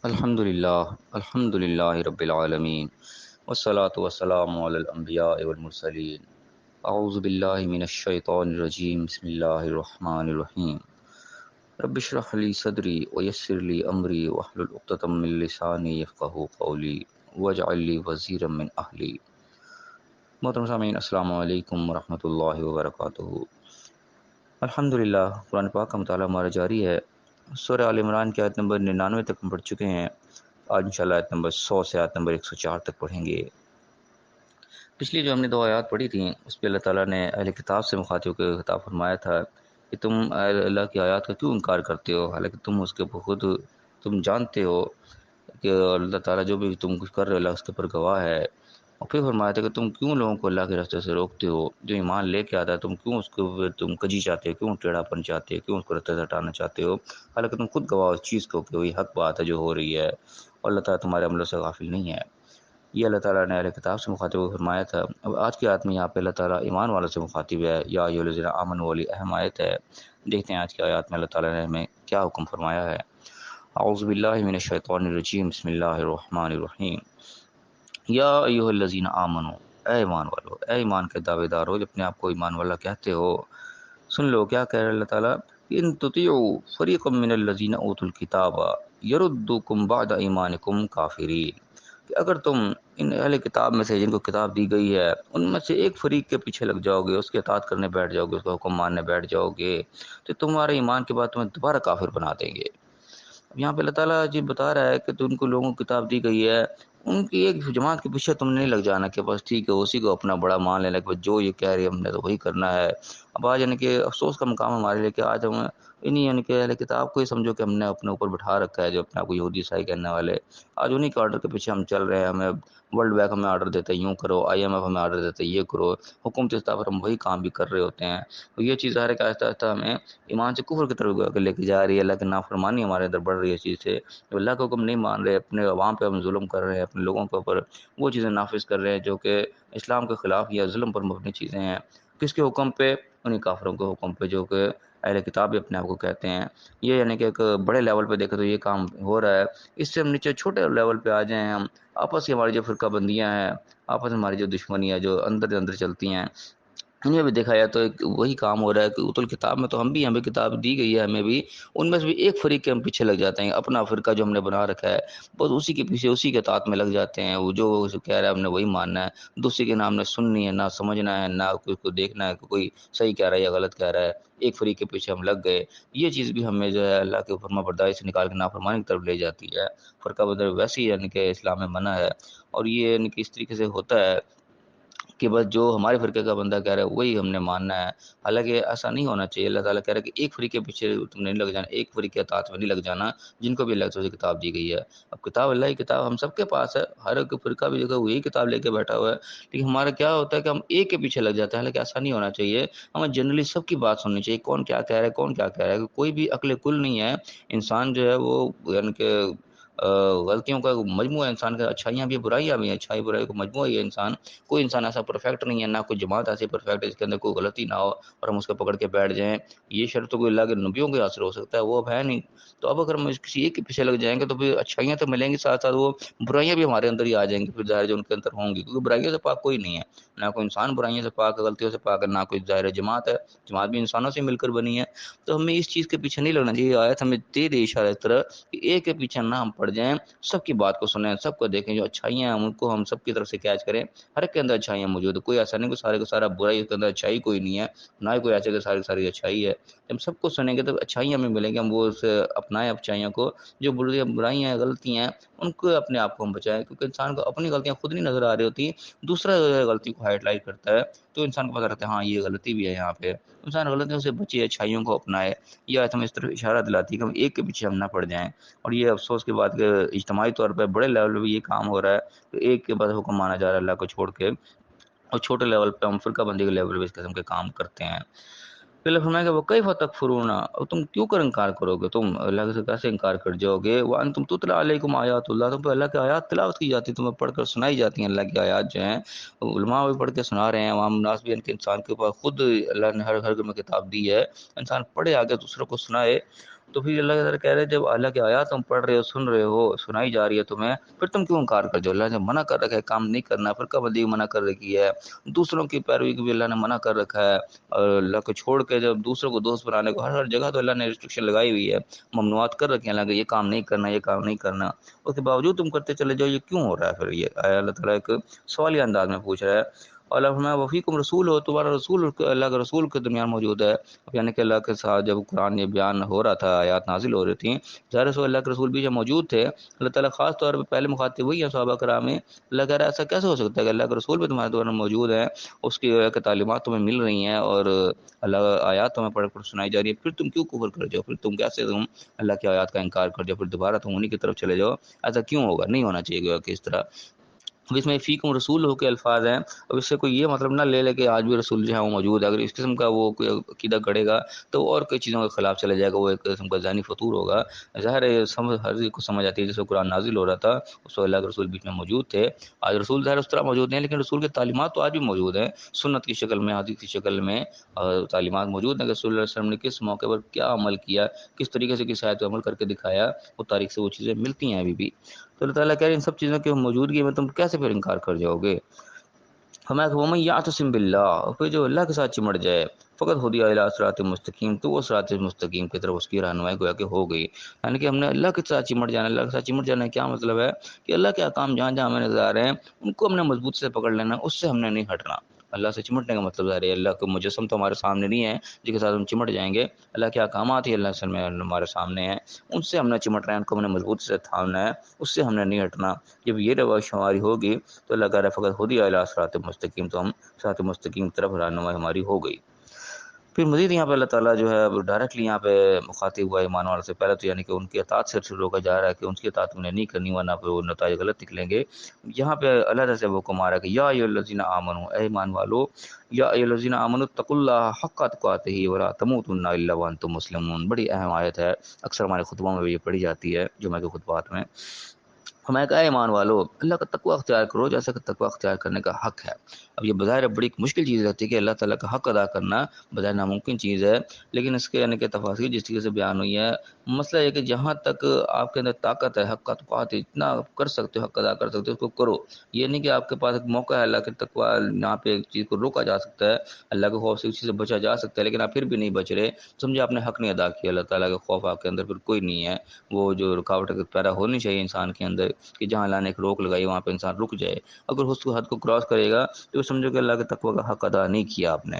الحمد للہ رب العالمین والصلاة والسلام علی الانبیاء والمرسلین اعوذ باللہ من الشیطان الرجیم بسم اللہ الرحمن الرحیم رب اشرح لی صدری ویسر لی امری واحلل عقدۃ من لسانی یفقہوا قولی واجعل لی وزیرا من اہلی۔ محترم سامعین، السلام علیکم ورحمۃ اللہ وبرکاتہ۔ الحمدللہ، قرآن پاک کا مطالعہ ہمارا جاری ہے۔ سورہ آل عمران کی آیت نمبر 99 تک ہم پڑھ چکے ہیں۔ آج انشاءاللہ آیت نمبر 100 سے آیت نمبر 104 تک پڑھیں گے۔ پچھلی جو ہم نے دو آیات پڑھی تھیں اس پہ اللہ تعالیٰ نے اہل کتاب سے مخاطب کے خطاب فرمایا تھا کہ تم اللہ کی آیات کا کیوں انکار کرتے ہو، حالانکہ تم اس کے خود تم جانتے ہو کہ اللہ تعالیٰ جو بھی تم کچھ کر رہے ہو اللہ اس کے پر گواہ ہے۔ اور پھر فرمایا تھا کہ تم کیوں لوگوں کو اللہ کے راستے سے روکتے ہو، جو ایمان لے کے آتا ہے تم کیوں اس کو تم کجی چاہتے ہو، کیوں ٹیڑھا پن چاہتے ہو، کیوں اس کو راستے سے ہٹانا چاہتے ہو، حالانکہ تم خود گواہ اس چیز کو کہ وہی حق بات ہے جو ہو رہی ہے اور اللہ تعالیٰ تمہارے عملوں سے غافل نہیں ہے۔ یہ اللہ تعالیٰ نے اہل کتاب سے مخاطب کو فرمایا تھا۔ اب آج کی آیت میں یہاں پہ اللہ تعالیٰ ایمان والوں سے مخاطب ہے، یا ایھا الذین آمنوا والی اہم آیت ہے۔ دیکھتے ہیں آج کی آیات میں اللہ تعالیٰ نے ہمیں کیا حکم فرمایا ہے۔ اعوذ باللہ من الشیطان الرجیم بسم اللہ الرحمن الرحیم۔ یا ایھا الذین آمنوا، اے ایمان والو، اے ایمان کے دعوے دارو جو اپنے آپ کو ایمان والا کہتے ہو، سن لو کیا کہہ رہے اللہ تعالیٰ، ان تطیعوا فریقا من الذین اوتوا الکتاب یردوکم بعد ایمانکم کافرین، کہ اگر تم ان اہل کتاب میں سے جن کو کتاب دی گئی ہے ان میں سے ایک فریق کے پیچھے لگ جاؤ گے، اس کے اطاعت کرنے بیٹھ جاؤ گے، اس کا حکم ماننے بیٹھ جاؤ گے، تو تمہارے ایمان کے بعد تمہیں دوبارہ کافر بنا دیں گے۔ اب یہاں پہ اللہ تعالیٰ جی بتا رہا ہے کہ تو ان کو لوگوں کو کتاب دی گئی ہے، ان کی ایک جماعت کے پیچھے تم نہیں لگ جانا کہ بس ٹھیک ہے اسی کو اپنا بڑا مان لینا کہ بس جو یہ کہہ رہی ہے ہم نے تو وہی کرنا ہے۔ اب آج یعنی کہ افسوس کا مقام ہمارے لیے کہ آج ہم انہیں یعنی کہ اہل کتاب کو ہی سمجھو کہ ہم نے اپنے اوپر بٹھا رکھا ہے، جو اپنے آپ کو یہودی عیسائی کہنے والے، آج انہیں کے آرڈر کے پیچھے ہم چل رہے ہیں۔ ہمیں ورلڈ بینک ہمیں آرڈر دیتا ہے یوں کرو، آئی ایم ایف ہمیں آرڈر دیتا ہے یہ کرو، حکومتی سطح پر ہم وہی کام بھی کر رہے ہوتے ہیں۔ تو یہ چیز ظاہر ہے کہ آہستہ آہستہ ہمیں ایمان سے کفر کی طرف لے کے جا رہی ہے، اللہ کی نافرمانی ہمارے اندر بڑھ رہی ہے اس چیز سے۔ جو اللہ کا حکم نہیں مان رہے، اپنے عوام پہ ہم ظلم کر رہے ہیں، اپنے لوگوں کے اوپر وہ چیزیں نافذ کر رہے ہیں جو کہ اسلام کے خلاف یا ظلم پر مبنی چیزیں ہیں۔ کس کے حکم پہ؟ انہیں کافروں کے حکم پہ جو کہ اہل کتاب بھی اپنے آپ کو کہتے ہیں۔ یہ یعنی کہ ایک بڑے لیول پہ دیکھیں تو یہ کام ہو رہا ہے۔ اس سے ہم نیچے چھوٹے لیول پہ آ جائیں، ہم آپس کی ہماری جو فرقہ بندیاں ہیں، آپس میں ہماری جو دشمنی ہے جو اندر اندر چلتی ہیں، انہیں بھی دیکھا جائے تو ایک وہی کام ہو رہا ہے کہ اتل کتاب میں تو ہم بھی، ہمیں کتاب دی گئی ہے ہمیں بھی، ان میں سے بھی ایک فریق کے ہم پیچھے لگ جاتے ہیں، اپنا فرقہ جو ہم نے بنا رکھا ہے بس اسی کے پیچھے اسی کے اطاعت میں لگ جاتے ہیں، وہ جو کہہ رہا ہے ہم نے وہی ماننا ہے، دوسری کے نام نے سننی ہے، نہ سمجھنا ہے، نہ کوئی کو دیکھنا ہے کہ کوئی صحیح کہہ رہا ہے یا غلط کہہ رہا ہے، ایک فریق کے پیچھے ہم لگ گئے۔ یہ چیز بھی ہمیں جو ہے اللہ کے فرما برداری سے نکال کے نافرمانی کی طرف لے جاتی ہے۔ فرقہ بدر ویسے ہی یعنی کہ اسلام میں منع ہے، اور یہ یعنی کہ اس طریقے سے ہوتا ہے کہ بس جو ہمارے فرقے کا بندہ کہہ رہا ہے وہی ہم نے ماننا ہے، حالانکہ ایسا نہیں ہونا چاہیے۔ اللہ تعالیٰ کہہ رہا ہے کہ ایک فریق کے پیچھے تم نہیں لگ جانا، ایک فریق کے اطاعت میں نہیں لگ جانا جن کو بھی اللہ کی طرف سے کتاب دی گئی ہے۔ اب کتاب اللہ کی کتاب ہم سب کے پاس ہے، ہر ایک فرقہ بھی جو ہے وہی کتاب لے کے بیٹھا ہوا ہے، لیکن ہمارا کیا ہوتا ہے کہ ہم ایک کے پیچھے لگ جاتے ہیں، حالانکہ ایسا نہیں ہونا چاہیے۔ ہمیں جنرلی سب کی بات سننی چاہیے، کون کیا کہہ رہا ہے، کون کیا کہہ رہا ہے، کوئی بھی عقل کل نہیں ہے۔ انسان جو ہے وہ یعنی کہ غلطیوں کا مجموعہ ہے، انسان کا اچھائیاں بھی ہیں برائیاں بھی ہیں، اچھائی برائی کا مجموعہ ہی ہے انسان۔ کوئی انسان ایسا پرفیکٹ نہیں ہے، نہ کوئی جماعت ایسی پرفیکٹ ہے جس کے اندر کوئی غلطی نہ ہو اور ہم اس کو پکڑ کے بیٹھ جائیں۔ یہ شرط تو کوئی اللہ کے نبیوں کے حاصل ہو سکتا ہے، وہ اب ہے نہیں۔ تو اب اگر ہم کسی ایک کے پیچھے لگ جائیں گے تو پھر اچھائیاں تو ملیں گی، ساتھ ساتھ وہ برائیاں بھی ہمارے اندر ہی آ جائیں گی، پھر ظاہر جو ان کے اندر ہوں گی، کیونکہ برائیوں سے پاک کوئی نہیں ہے، نہ کوئی انسان برائیوں سے پاک ہے، غلطیوں سے پاک ہے، نہ کوئی ظاہر جماعت ہے، جماعت بھی انسانوں سے مل کر بنی ہے۔ تو ہمیں اس چیز کے پیچھے نہیں لگنا چاہیے۔ آیت ہمیں دے دے اشارہ اس طرح کہ ایک کے پیچھے نہ ہم پڑ جائیں، سب کی بات کو سنیں، سب کو دیکھیں، جو اچھائیاں ہیں ان کو ہم سب کی طرف سے کیچ کریں۔ ہر ایک کے اندر اچھائیاں موجود ہیں، کوئی ایسا نہیں کہ سارے کا سارا برائی اس کے اندر اچھائی کوئی نہیں ہے، نہ ہی کوئی ایسا کہ ساری ساری اچھائی ہے۔ جب سب کو سنیں گے تو اچھائیاں ہمیں ملیں گی، ہم وہ اسے اپنائیں اچھائیوں کو، جو برائیاں ہیں غلطیاں ہیں ان کو اپنے آپ کو ہم بچائیں، کیونکہ انسان کو اپنی غلطیاں خود نہیں نظر آ رہی ہوتی، دوسرا غلطی کو ہائیڈ لائٹ کرتا ہے تو انسان کو پتہ رہتا ہے ہاں یہ غلطی بھی ہے یہاں پہ، انسان غلطیوں سے بچے، اچھائیوں کو اپنائے۔ یہ آیت ہمیں اس طرف اشارہ دلاتی ہے کہ ہم ایک کے پیچھے ہم نہ پڑ جائیں۔ اور یہ افسوس کی بات کہ اجتماعی طور پہ بڑے لیول پہ بھی یہ کام ہو رہا ہے کہ ایک کے بعد حکم مانا جا رہا ہے اللہ کو چھوڑ کے، اور چھوٹے لیول پہ ہم فرقہ بندی کے لیول پہ اس قسم کے کام کرتے ہیں۔ پھر اللہ فرمایا کہ وہ کیف تکفرون، اور تم کیوں کر انکار کرو گے، تم اللہ سے کیسے انکار کر جاؤ گے، وانتم تتلی علیکم آیات اللہ، تم پہ اللہ کی آیات تلاوت کی جاتی ہیں، تمہیں پڑھ کر سنائی جاتی ہیں اللہ کی آیات جو ہیں، علماء بھی پڑھ کے سنا رہے ہیں، عوام الناس بھی، ان کے انسان کے اوپر خود اللہ نے ہر گھر میں کتاب دی ہے، انسان پڑھے آگے دوسروں کو سنائے۔ تو پھر اللہ تعالیٰ کہہ رہے ہیں جب اللہ کی آیات تم پڑھ رہے ہو، سن رہے ہو، سنائی جا رہی ہے تمہیں، پھر تم کیوں انکار کرتے ہو؟ اللہ نے منع کر رکھا ہے کام نہیں کرنا، فرقہ بندی منع کر رکھی ہے، دوسروں کی پیروی کی بھی اللہ نے منع کر رکھا ہے، اور اللہ کو چھوڑ کے جب دوسروں کو دوست بنانے کو ہر جگہ تو اللہ نے ریسٹرکشن لگائی ہوئی ہے، ممنوعات کر رکھی ہیں اللہ کہ یہ کام نہیں کرنا، یہ کام نہیں کرنا، اس کے باوجود تم کرتے چلے جاؤ، یہ کیوں ہو رہا ہے؟ پھر یہ اللہ تعالیٰ ایک سوالیہ انداز میں پوچھ رہا ہے۔ اور اللہ فرمایا وفیکم رسول ہو، تمہارا رسول اللہ کا رسول کے درمیان موجود ہے۔ اب یعنی کہ اللہ کے ساتھ جب قرآن یہ بیان ہو رہا تھا، آیات نازل ہو رہی تھیں، ظاہر سے اللہ کے رسول بھی جب موجود تھے، اللہ تعالیٰ خاص طور پہ پہلے مخاطب وہی ہیں صحابہ کرام میں۔ اللہ کہہ رہا ہے ایسا کیسے ہو سکتا ہے کہ اللہ کے رسول بھی تمہارے دوران موجود ہیں، اس کی تعلیمات تمہیں مل رہی ہیں اور اللہ آیات تمہیں پڑھ کر سنائی جا رہی ہے، پھر تم کیوں کفر کر جاؤ؟ پھر تم کیسے اللہ کی آیات کا انکار کر جاؤ؟ پھر دوبارہ تم انہی کی طرف چلے جاؤ؟ ایسا کیوں ہوگا؟ نہیں ہونا چاہیے کہ اس طرح۔ اب اس میں فیکم رسول ہو کے الفاظ ہیں، اب اس سے کوئی یہ مطلب نہ لے کہ آج بھی رسول جو ہے وہ موجود ہے۔ اگر اس قسم کا وہ کوئی عقیدہ گڑے گا تو اور کئی چیزوں کے خلاف چلا جائے گا، وہ ایک قسم کا ذہنی فطور ہوگا۔ ظاہر ہے ہر چیز کو سمجھ آتی ہے، جس کو قرآن نازل ہو رہا تھا اس وقت اللہ کے رسول بیچ میں موجود تھے، آج رسول ظاہر اس طرح موجود نہیں، لیکن رسول کی تعلیمات تو آج بھی موجود ہیں، سنت کی شکل میں، حدیث کی شکل میں تعلیمات موجود ہیں کہ رسول اللہ علیہ وسلم نے کس موقع پر کیا عمل کیا، کس طریقے سے کس آیت پہ عمل کر کے دکھایا، وہ تاریخ سے وہ چیزیں ملتی ہیں ابھی بھی۔ تو اللہ تعالیٰ کہہ رہے ہیں ان سب چیزوں کی موجودگی میں تم کیسے پھر انکار کر جاؤ گے؟ ہمیں ومن یعتصم باللہ، پھر جو اللہ کے ساتھ چمٹ جائے، فقط ہدی الی صراط مستقیم، تو وہ صراط مستقیم کی طرف اس کی رہنمائی گویا کہ ہو گئی۔ یعنی کہ ہم نے اللہ کے ساتھ چمٹ جانا، اللہ کے ساتھ چمٹ جانا کیا مطلب ہے کہ اللہ کے احکام جہاں جہاں ہمیں نظر آ رہے ہیں ان کو ہم نے مضبوط سے پکڑ لینا، اس سے ہم نے نہیں ہٹنا۔ اللہ سے چمٹنے کا مطلب ظاہر ہے اللہ کو مجسم تو ہمارے سامنے نہیں ہے جس کے ساتھ ہم چمٹ جائیں گے، اللہ کے احکامات ہی اللہ سے ہمارے سامنے ہیں، ان سے ہم نے چمٹ رہے ہیں، ان کو ہم نے مضبوط سے تھامنا ہے، اس سے ہم نے نہیں ہٹنا۔ جب یہ روش ہماری ہوگی تو اللہ کہہ رہا ہے فقط ہدی الی صراط مستقیم، تو ہم صراط مستقیم کی طرف رہنمائی ہماری ہو گئی۔ پھر مزید یہاں پہ اللہ تعالیٰ جو ہے ڈائریکٹلی یہاں پہ مخاطب ہوا ایمان والوں سے، پہلے تو یعنی کہ ان کی اطاعت سے روکا جا رہا ہے کہ ان کی اطاعت انہیں نہیں کرنی ورنہ پھر وہ نتائج غلط نکلیں گے۔ یہاں پہ اللہ تعالیٰ سے وہ حکم آ رہا ہے کہ یا ایھا الذین آمنوا، اے ایمان والو، یا ایھا الذین آمنوا اتقوا اللہ حق تقاتہ ولا تموتن الا وانتم مسلمون۔ بڑی اہم آیت ہے، اکثر ہمارے خطبوں میں بھی یہ پڑھی جاتی ہے، جمعہ کے خطبات میں۔ ہمیں کہا ایمان والو اللہ کا تقوی اختیار کرو جیسا کہ تقوی اختیار کرنے کا حق ہے۔ اب یہ بظاہر بڑی مشکل چیز رہتی ہے کہ اللہ تعالیٰ کا حق ادا کرنا بظاہر ناممکن چیز ہے، لیکن اس کے یعنی کہ تفاصیل جس طریقے سے بیان ہوئی ہے، مسئلہ یہ کہ جہاں تک آپ کے اندر طاقت ہے، حق کا تقوی اتنا آپ کر سکتے ہو، حق ادا کر سکتے ہو، اس کو کرو۔ یہ نہیں کہ آپ کے پاس ایک موقع ہے اللہ کے تقوی یہاں پہ ایک چیز کو روکا جا سکتا ہے، اللہ کے خوف سے اس چیز سے بچا جا سکتا ہے، لیکن آپ پھر بھی نہیں بچ رہے، سمجھے آپ نے حق نہیں ادا کیا۔ اللہ تعالیٰ کا خوف آپ کے اندر پھر کوئی نہیں ہے، وہ جو رکاوٹ پیدا ہونی چاہیے انسان کے اندر کہ جہاں اللہ نے ایک روک لگائی وہاں پہ انسان رک جائے، اگر اس کو حد کو کراس کرے گا تو سمجھو کہ اللہ کے تقوی کا حق ادا نہیں کیا آپ نے۔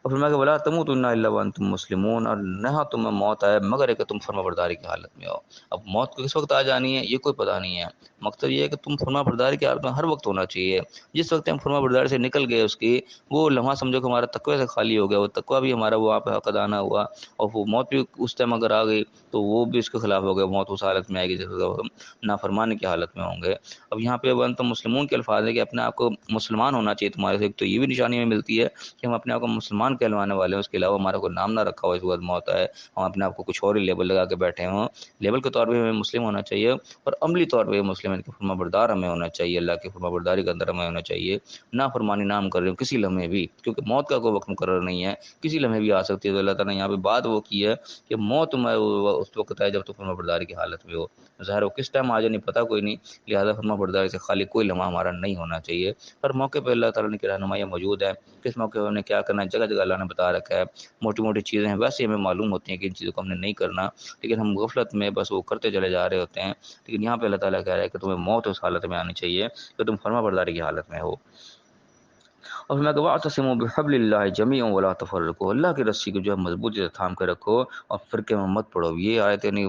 اور فرمایا کہ ولا تموتن الا وانتم مسلمون، اور نہ تمہیں موت آئے مگر ہے کہ تم فرما برداری کی حالت میں ہو۔ اب موت کو کس وقت آ جانی ہے یہ کوئی پتہ نہیں ہے، مقصد یہ ہے کہ تم فرما برداری کی حالت میں ہر وقت ہونا چاہیے۔ جس وقت ہم فرما برداری سے نکل گئے اس کی، وہ لمحہ سمجھو کہ ہمارا تقوی سے خالی ہو گیا، وہ تقوی بھی ہمارا وہاں پہ حق ادا نہ ہوا، اور وہ موت بھی اس ٹائم اگر آ گئی تو وہ بھی اس کے خلاف ہو گیا، موت اس حالت میں آئے گی جس وقت ہم نافرمانی کی حالت میں ہوں گے۔ اب یہاں پہ وانتم مسلمون کے الفاظ ہے کہ اپنے آپ کو مسلمان ہونا چاہیے تمہارے سے، ایک تو یہ بھی نشانی میں ملتی ہے کہ ہم اپنے آپ کو مسلمان کہلوانے والے ہیں، اس کے علاوہ ہمارا کوئی نام نہ رکھا ہو اس وقت موت ہے، ہم اپنے آپ کو کچھ اور ہی لیبل لگا کے بیٹھے ہوں۔ لیبل کے طور پہ ہمیں مسلم ہونا چاہیے، اور عملی طور پہ مسلم ان کے فرما بردار ہمیں ہونا چاہیے، اللہ کی فرما برداری کے اندر ہمیں ہونا چاہیے، نہ فرمانی نام کر رہے ہوں کسی لمحے بھی، کیونکہ موت کا کوئی وقت مقرر نہیں ہے، کسی لمحے بھی آ سکتی ہے۔ تو اللہ تعالیٰ نے یہاں پہ بات وہ کی ہے کہ موت میں اس وقت ہے جب تو فرما برداری کی حالت میں ہو، ظاہر ہو کس ٹائم آ جائے نہیں پتہ کوئی نہیں، لہٰذا فرما برداری سے خالی کوئی لمحہ ہمارا نہیں ہونا چاہیے۔ ہر موقع پہ اللہ تعالیٰ کی رہنمائی موجود ہے، کس موقع پہ ہمیں کیا کرنا ہے، جگہ جگہ اللہ نے بتا رکھا ہے۔ موٹی موٹی چیزیں ہیں ویسے ہمیں معلوم ہوتی ہیں کہ ان چیزوں کو ہم نے نہیں کرنا، لیکن ہم غفلت میں بس وہ کرتے چلے جا رہے ہوتے ہیں۔ لیکن یہاں پہ اللہ تعالیٰ کہہ رہا ہے کہ تمہیں موت اس حالت میں آنی چاہیے کہ تم فرما برداری کی حالت میں ہو۔ اور میں کہ واعتصموا بحبل اللہ جمیعا ولا تفرقوا، اللہ کی رسی کو جو ہے مضبوطی سے تھام کے رکھو اور فرقے میں مت پڑو۔ یہ آیت یعنی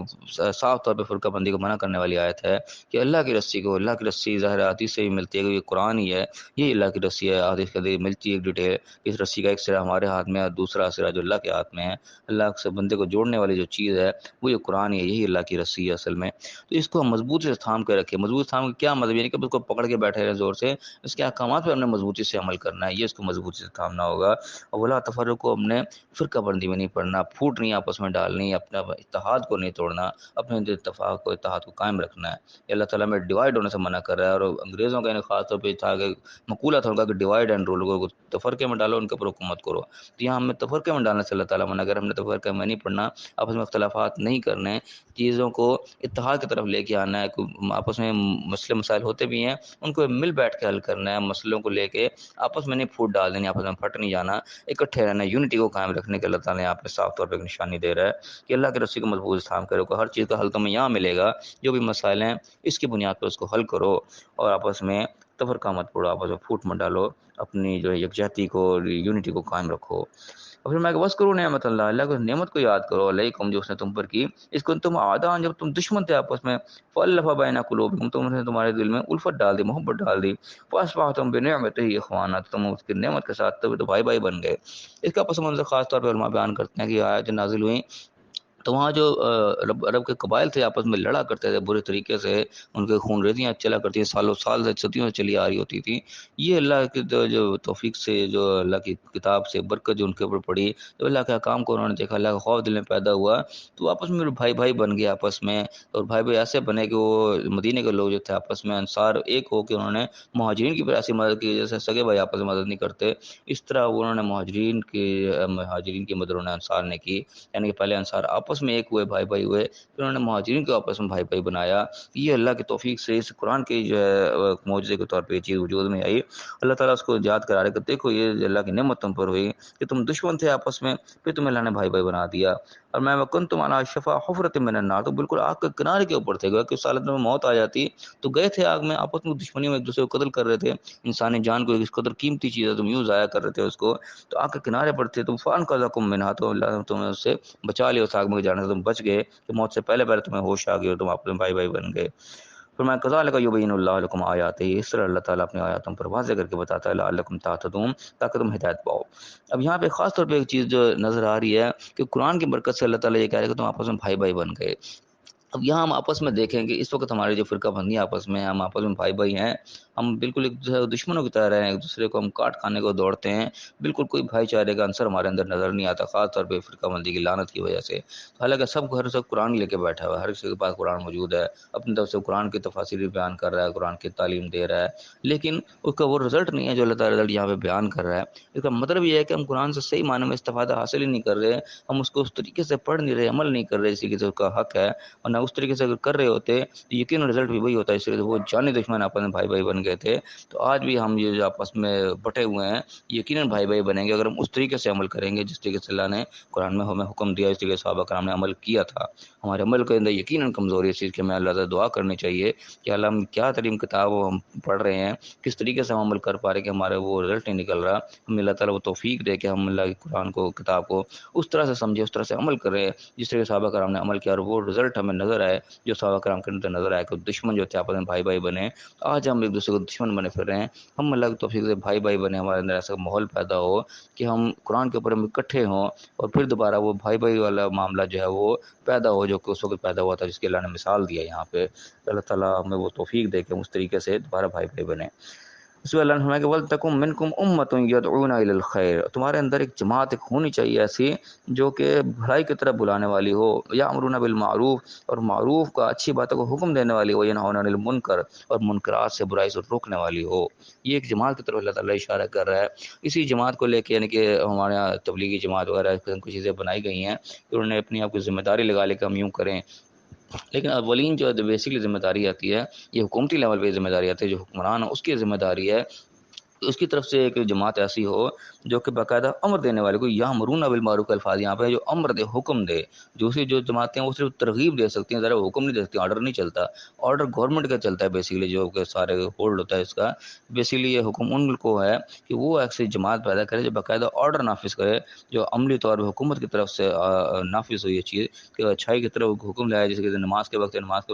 صاف طور پہ فرقہ بندی کو منع کرنے والی آیت ہے کہ اللہ کی رسی کو، اللہ کی رسی ظاہر حدیث سے بھی ملتی ہے کہ یہ قرآن ہی ہے، یہ اللہ کی رسی ہے، حدیث کے اندر ملتی ہے ایک ڈیٹیل، اس رسی کا ایک سرا ہمارے ہاتھ میں ہے، دوسرا سرا جو اللہ کے ہاتھ میں ہے۔ اللہ سے بندے کو جوڑنے والی جو چیز ہے وہ یہ قرآن ہی ہے، یہی اللہ کی رسی ہے اصل میں۔ تو اس کو ہم مضبوطی سے تھام کے رکھیں۔ مضبوط تھام کے کیا مطلب، یعنی کہ اس کو پکڑ کے بیٹھے رہے زور سے، اس کے احکامات پہ ہم نے مضبوطی سے عمل کرنا ہے، یہ اس کو مضبوطی سے تھامنا ہوگا۔ اور ولا تفرق کو اپنے فرقہ بندی میں نہیں پڑھنا، پھوٹ نہیں آپس میں ڈالنی، اپنا اتحاد کو نہیں توڑنا، اپنے اتفاق کو اتحاد کو قائم رکھنا ہے۔ یہ اللہ تعالیٰ میں ڈیوائڈ ہونے سے منع کر رہا ہے، اور انگریزوں کا خاص طور پہ تھا کہ مقولہ تھا ان کا کہ ڈیوائڈ اینڈ رول، کو تفرقے میں ڈالو، ان کے اوپر حکومت کرو۔ تو یہاں ہمیں تفرقے میں ڈالنے سے اللہ تعالیٰ منع کر رہا ہے، ہم نے تفرقے میں نہیں پڑھنا، آپس میں اختلافات نہیں کرنے، چیزوں کو اتحاد کی طرف لے کے آنا ہے۔ آپس میں مسئلے مسائل ہوتے بھی ہیں، ان کو مل بیٹھ کے حل کرنا ہے، مسئلوں کو لے کے آپس میں نہیں پھوٹ ڈال دینی، آپس میں پھٹ نہیں جانا، اکٹھے رہنا، یونٹی کو قائم رکھنے کے اللہ تعالیٰ نے یہاں پہ صاف طور پہ ایک نشانی دے رہا ہے کہ اللہ کے رسی کو مضبوط تھام کرو، ہر چیز کا حل تمہیں یہاں ملے گا، جو بھی مسائل ہیں اس کی بنیاد پر اس کو حل کرو، اور آپس میں تفرقہ مت پڑو، آپس میں پھوٹ مت ڈالو، اپنی جو ہے یکجہتی کو، یونٹی کو قائم رکھو۔ اور پھر میں کہ بس کرو نعمت اللہ کو، نعمت کو یاد کرو علیکم جو اس نے تم پر کی، اس کو تم عادان جب تم دشمن تھے آپس میں، فالف بین قلوبکم، تم نے تمہارے دل میں الفت ڈال دی، محبت ڈال دی، فاصبحتم بنعمتہ اخوانا، تم اس کی نعمت کے ساتھ تو بھائی بھائی بن گئے۔ اس کا پس منظر خاص طور پہ علماء بیان کرتے ہیں کہ آیات نازل ہوئیں تو وہاں جو عرب کے قبائل تھے آپس میں لڑا کرتے تھے برے طریقے سے، ان کے خون ریزیاں چلا کرتی ہیں، سالوں سال سے صدیوں سے چلی آ رہی ہوتی تھی۔ یہ اللہ کی جو توفیق سے، جو اللہ کی کتاب سے برکت جو ان کے اوپر پڑی، جب اللہ کے حکام کو انہوں نے دیکھا، اللہ کا خوف دل میں پیدا ہوا، تو آپس میں بھائی بھائی بن گئے آپس میں، اور بھائی بھائی ایسے بنے کہ وہ مدینے کے لوگ جو تھے آپس میں انصار ایک ہو کے انہوں نے مہاجرین کی بھی ایسی مدد کی جیسے سگے بھائی آپس میں مدد نہیں کرتے، اس طرح انہوں نے مہاجرین کی مدد انہوں نے انصار نے کی، یعنی کہ پہلے انصار آپس میں ایک ہوئے، بھائی بھائی ہوئے، پھر انہوں نے مہاجرین کو آپس میں بھائی بھائی بنایا۔ یہ اللہ کی توفیق سے اس قرآن کی جو ہے معجزے کے طور پہ یہ چیز وجود میں آئی۔ اللہ تعالیٰ اس کو یاد کرا رہے کہ دیکھو یہ اللہ کی نعمت تم پر ہوئی کہ تم دشمن تھے آپس میں، پھر تمہیں اللہ نے بھائی بھائی بنا دیا۔ اور میں کنتم علی شفا حفرۃ من النار، تو بالکل آگ کے کنارے کے اوپر تھے، کہ اس حالت میں موت آ جاتی تو گئے تھے آگ میں، آپس میں دشمنی میں ایک دوسرے کو قتل کر رہے تھے، انسانی جان کو اس قدر قیمتی چیز ہے تم یوں ضائع کر رہے تھے اس کو، تو آگ کے کنارے پر تھے، تم فانقذکم منھا، تو اللہ نے تمہیں اس سے بچا لیا، اس آگ میں جانے سے تم بچ گئے کہ موت سے پہلے پہلے تمہیں ہوش آ گئی اور تم آپس میں بھائی بھائی بن گئے۔ پھر میں کذالک یبین اللہ لکم آیاتہ، اس طرح اللہ تعالیٰ اپنی آیاتوں پر واضح کر کے بتاتا ہے لعلکم تہتدون، تاکہ تم ہدایت پاؤ۔ اب یہاں پہ خاص طور پہ ایک چیز جو نظر آ رہی ہے کہ قرآن کی برکت سے اللہ تعالیٰ یہ کہہ رہا ہے کہ تم آپس میں بھائی بھائی بن گئے۔ اب یہاں ہم آپس میں دیکھیں کہ اس وقت ہماری جو فرقہ بندی آپس میں، ہم آپس میں بھائی بھائی ہیں، ہم بالکل ایک دوسرے دشمنوں کی طرح ہیں، ایک دوسرے کو ہم کاٹ کھانے کو دوڑتے ہیں، بالکل کوئی بھائی چارے کا عنصر ہمارے اندر نظر نہیں آتا، خاص طور پہ فرقہ بندی کی لعنت کی وجہ سے۔ حالانکہ سب گھر سے قرآن لے کے بیٹھا ہوا ہے، ہر کسی کے پاس قرآن موجود ہے، اپنی طرف سے قرآن کی تفاسیر بھی بیان کر رہا ہے، قرآن کی تعلیم دے رہا ہے، لیکن اس کا وہ رزلٹ نہیں ہے جو اللہ تعالیٰ رزلٹ یہاں پہ بیان کر رہا ہے۔ اس کا مطلب یہ ہے کہ ہم قرآن سے صحیح معنی میں استفادہ حاصل ہی نہیں کر رہے، ہم اس کو اس طریقے سے پڑھ نہیں رہے، عمل نہیں کر رہے جس کا حق ہے، اور نہ اس طریقے سے اگر کر رہے ہوتے تو یقین رزلٹ بھی وہی ہوتا ہے۔ اس لیے وہ جانی دشمن آپس میں بھائی بھائی بن گئے تھے، تو آج بھی ہم یہ جو آپس میں بٹے ہوئے ہیں یقیناً بھائی بھائی بنیں گے اگر ہم اس طریقے سے عمل کریں گے جس طریقے سے اللہ نے قرآن میں ہمیں حکم دیا، اس طریقے سے صحابہ کرام نے عمل کیا تھا۔ ہمارے عمل کے اندر یقیناً کمزوری ہے، اس چیز کے ہمیں اللہ سے دعا کرنی چاہیے کہ اللہ ہم کیا ترین کتاب ہم پڑھ رہے ہیں، کس طریقے سے ہم عمل کر پا رہے کہ ہمارے وہ رزلٹ نہیں نکل رہا، ہمیں اللہ تعالیٰ وہ توفیق دے کہ ہم اللہ کی قرآن کو، کتاب کو اس طرح سے سمجھے، اس طرح سے عمل کریں جس طرح صحابہ کرام نے عمل کیا، اور وہ رزلٹ ہمیں نظر آئے جو صحابہ کرام کے اندر نظر آئے کہ دشمن جو تھے آپس میں بھائی بھائی بنے۔ آج ہم ایک دوسرے کو دشمن بنے پھر رہے ہیں، ہم اللہ کی توفیق سے بھائی بھائی بنے، ہمارے اندر ایسا ماحول پیدا ہو کہ ہم قرآن کے اوپر ہم اکٹھے ہوں، اور پھر دوبارہ وہ بھائی بھائی والا معاملہ جو ہے وہ پیدا ہو جو کہ اس وقت پیدا ہوا تھا، جس کی اللہ نے مثال دیا یہاں پہ۔ اللہ تعالیٰ ہمیں وہ توفیق دے کہ ہم اس طریقے سے دوبارہ بھائی بھائی بنے۔ اس میں اللہ نے فرمایا کہ وَلْتَكُن مِّنكُمْ أُمَّةٌ يَدْعُونَ إِلَى الْخَيْرِ، تمہارے اندر ایک جماعت ایک ہونی چاہیے ایسی جو کہ بھلائی کی طرف بلانے والی ہو، یَأْمُرُونَ بِالْمَعْرُوفِ، اور معروف کا، اچھی باتوں کو حکم دینے والی ہو، وَيَنْهَوْنَ عَنِ الْمُنکَرِ، اور منکرات سے، برائی سے روکنے والی ہو۔ یہ ایک جماعت کی طرف اللہ تعالیٰ اشارہ کر رہا ہے۔ اسی جماعت کو لے کے یعنی کہ ہمارے یہاں تبلیغی جماعت وغیرہ کچھ چیزیں بنائی گئی ہیں کہ انہوں نے اپنی آپ کی ذمہ داری لگا لی کہ ہم یوں کریں، لیکن اولین جو بیسکلی ذمہ داری آتی ہے یہ حکومتی لیول پہ ذمہ داری آتی ہے، جو حکمران ہے اس کی ذمہ داری ہے اس کی طرف سے ایک جماعت ایسی ہو جو کہ باقاعدہ امر دینے والے کو، یامرون بالمعروف الفاظ یہاں پہ جو امر دے، حکم دے۔ دوسری جو جماعتیں وہ صرف ترغیب دے سکتی ہیں، ذرا حکم نہیں دے سکتی، آرڈر نہیں چلتا، آرڈر گورنمنٹ کا چلتا ہے بیسیکلی، جو کہ سارے ہولڈ ہوتا ہے اس کا۔ بیسیکلی یہ حکم ان کو ہے کہ وہ ایسی جماعت پیدا کرے جو باقاعدہ آرڈر نافذ کرے، جو عملی طور پہ حکومت کی طرف سے نافذ ہوئی یہ چیز کہ اچھائی کی طرف حکم لایا، جیسے کہ نماز کے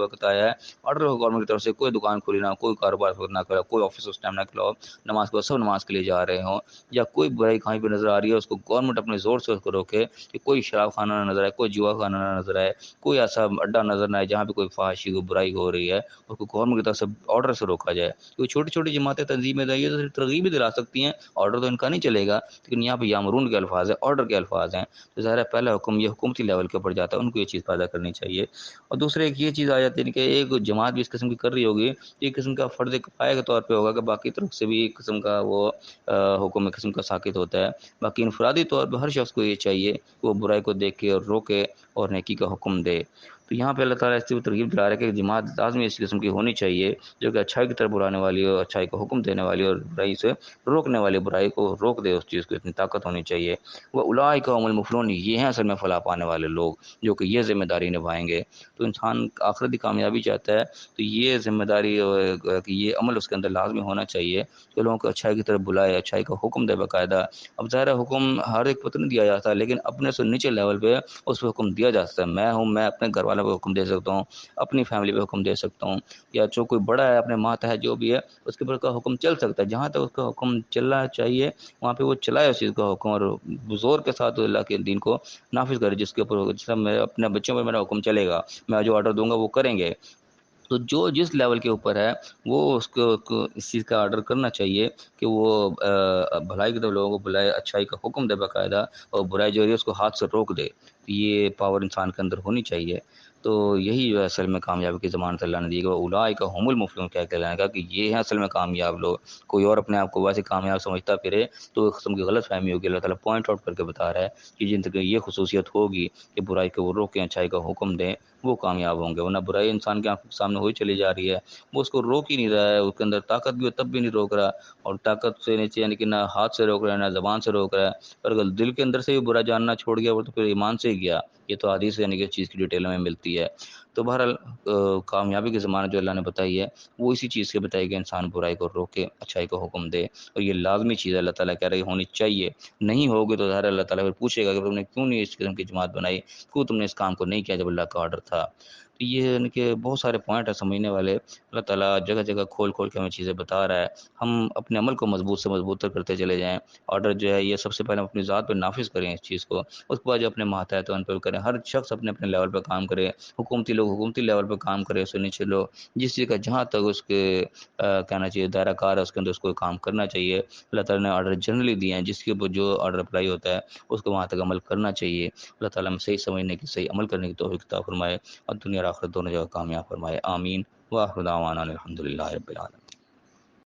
وقت آیا ہے، آرڈر ہو گورنمنٹ کی طرف سے کوئی دکان کھولی نہ، کوئی کاروبار نہ کرو، کوئی آفس اس ٹائم نہ کھلاؤ، نماز کو سب نماز کے لیے جا رہے ہوں، یا کوئی برائی کہیں پہ نظر آ رہی ہے اس کو گورنمنٹ اپنے زور سے اس کو روکے کہ کوئی شراب خانہ نہ نظر آئے، کوئی جوا خانہ نہ نظر آئے، کوئی ایسا اڈا نظر نہ آئے جہاں پہ کوئی فحاشی کوئی برائی ہو رہی ہے، اس کو گورنمنٹ کی طرف سے آرڈر سے روکا جائے۔ کوئی چھوٹی چھوٹی جماعتیں تنظیمیں یہ تو صرف ترغیب ہی دلا سکتی ہیں، آرڈر تو ان کا نہیں چلے گا، لیکن یہاں پہ یامرون کے الفاظ ہیں، آرڈر کے الفاظ ہیں، تو ظاہر ہے پہلا حکم یہ حکومتی لیول کے اوپر جاتا ہے، ان کو یہ چیز پیدا کرنی چاہیے۔ اور دوسرے ایک یہ چیز آ جاتی ہے کہ ایک جماعت بھی اس قسم کی کر رہی ہوگی، ایک قسم کا فرض کفایہ کے طور پہ ہوگا کہ باقی طرف سے بھی ایک قسم کا وہ حکم ایک قسم کا ساقط ہوتا ہے۔ باقی انفرادی طور پہ ہر شخص کو یہ چاہیے کہ وہ برائی کو دیکھ کے اور روکے اور نیکی کا حکم دے۔ تو یہاں پہ اللہ تعالیٰ اس سے ترغیب دلا رہا ہے کہ جماعت لازمی اس قسم کی ہونی چاہیے جو کہ اچھائی کی طرف بلانے والی ہو، اچھائی کو حکم دینے والی اور برائی سے روکنے والی، برائی کو روک دے، اس چیز کو اتنی طاقت ہونی چاہیے۔ وہ اولئک هم المفلحون، یہ ہیں اصل میں فلاح پانے والے لوگ جو کہ یہ ذمہ داری نبھائیں گے۔ تو انسان آخرتی کامیابی چاہتا ہے تو یہ ذمہ داری کہ یہ عمل اس کے اندر لازمی ہونا چاہیے کہ لوگوں کو اچھائی کی طرف بلائے، اچھائی کا حکم دے باقاعدہ۔ اب ظاہر حکم ہر ایک پتہ نہیں دیا جاتا، لیکن اپنے سے نیچے لیول پہ اس پہ حکم دیا جا سکتا ہے۔ میں ہوں، میں اپنے گھر والوں پہ حکم دے سکتا ہوں، اپنی فیملی پہ حکم دے سکتا ہوں، یا جو کوئی بڑا ہے اپنے ماتحت جو بھی ہے اس کے اوپر کا حکم چل سکتا ہے۔ جہاں تک اس کا حکم چلنا چاہیے وہاں پہ وہ چلائے اس چیز کا حکم، اور زور کے ساتھ اللہ کے دین کو نافذ کرے۔ جس کے اوپر جس طرح میں اپنے بچوں پہ میرا حکم چلے گا، میں جو آرڈر دوں گا وہ کریں گے، تو جو جس لیول کے اوپر ہے وہ اس کو اس چیز کا آرڈر کرنا چاہیے کہ وہ بھلائی کی طرف لوگوں کو بلائے، اچھائی کا حکم دے باقاعدہ، اور برائی جو ہے اس کو ہاتھ سے روک دے۔ یہ پاور انسان کے اندر ہونی چاہیے۔ تو یہی جو ہے اصل میں کامیابی کی ضمانت اللہ نے دی کہ اولئک هم المفلحون کہہ کے لانے کا، کہ یہ ہیں اصل میں کامیاب لوگ۔ کوئی اور اپنے آپ کو ویسے کامیاب سمجھتا پھرے تو ایک قسم کی غلط فہمی ہوگی۔ اللہ تعالیٰ پوائنٹ آؤٹ کر کے بتا رہا ہے کہ جن تک یہ خصوصیت ہوگی کہ برائی کو وہ روکیں، اچھائی کا حکم دیں، وہ کامیاب ہوں گے۔ ورنہ برائی انسان کے آنکھوں کے سامنے ہوئی چلی جا رہی ہے، وہ اس کو روک ہی نہیں رہا ہے، اس کے اندر طاقت بھی ہو تب بھی نہیں روک رہا، اور طاقت سے نیچے یعنی کہ نہ ہاتھ سے روک رہا ہے نہ زبان سے روک رہا ہے۔ اور اگر دل کے اندر سے بھی برا جاننا چھوڑ گیا وہ تو پھر ایمان سے ہی گیا۔ یہ تو حدیث یعنی کہ چیز کی ڈیٹیل میں ملتی ہے۔ تو بہرحال کامیابی کی ضمانت جو اللہ نے بتائی ہے وہ اسی چیز کے بتائی کہ انسان برائی کو روکے، اچھائی کو حکم دے، اور یہ لازمی چیز ہے، اللہ تعالیٰ کہہ رہی ہونی چاہیے۔ نہیں ہوگی تو ظاہر اللہ تعالیٰ پھر پوچھے گا کہ تم نے کیوں نہیں اس قسم کی جماعت بنائی، کیوں تم نے اس کام کو نہیں کیا جب اللہ کا آرڈر تھا۔ تو یہ یعنی کہ بہت سارے پوائنٹ ہیں سمجھنے والے، اللہ تعالیٰ جگہ جگہ کھول کھول کے ہمیں چیزیں بتا رہا ہے۔ ہم اپنے عمل کو مضبوط سے مضبوط تر کرتے چلے جائیں۔ آرڈر جو ہے یہ سب سے پہلے ہم اپنی ذات پہ نافذ کریں اس چیز کو، اس کے بعد جو اپنے ماتحت ان پہ کریں۔ ہر شخص اپنے اپنے لیول پہ کام کرے، حکومتی لوگ حکومتی لیول پہ کام کرے، اس سے نیچے لوگ جس چیز کا جہاں تک اس کے کہنا چاہیے دائرہ کار ہے اس کے اندر اس کو کام کرنا چاہیے۔ اللہ تعالیٰ نے آرڈر جنرلی دیے ہیں، جس کے اوپر جو آرڈر اپلائی ہوتا ہے اس کو وہاں تک عمل کرنا چاہیے۔ اللہ تعالیٰ ہم صحیح سمجھنے کی، صحیح عمل کرنے کی توفیق عطا فرمائے، اور دنیا اور آخرت دونوں جگہ کامیاب فرمائے۔ آمین۔ وآخر دعوانا الحمد للہ رب العالمین۔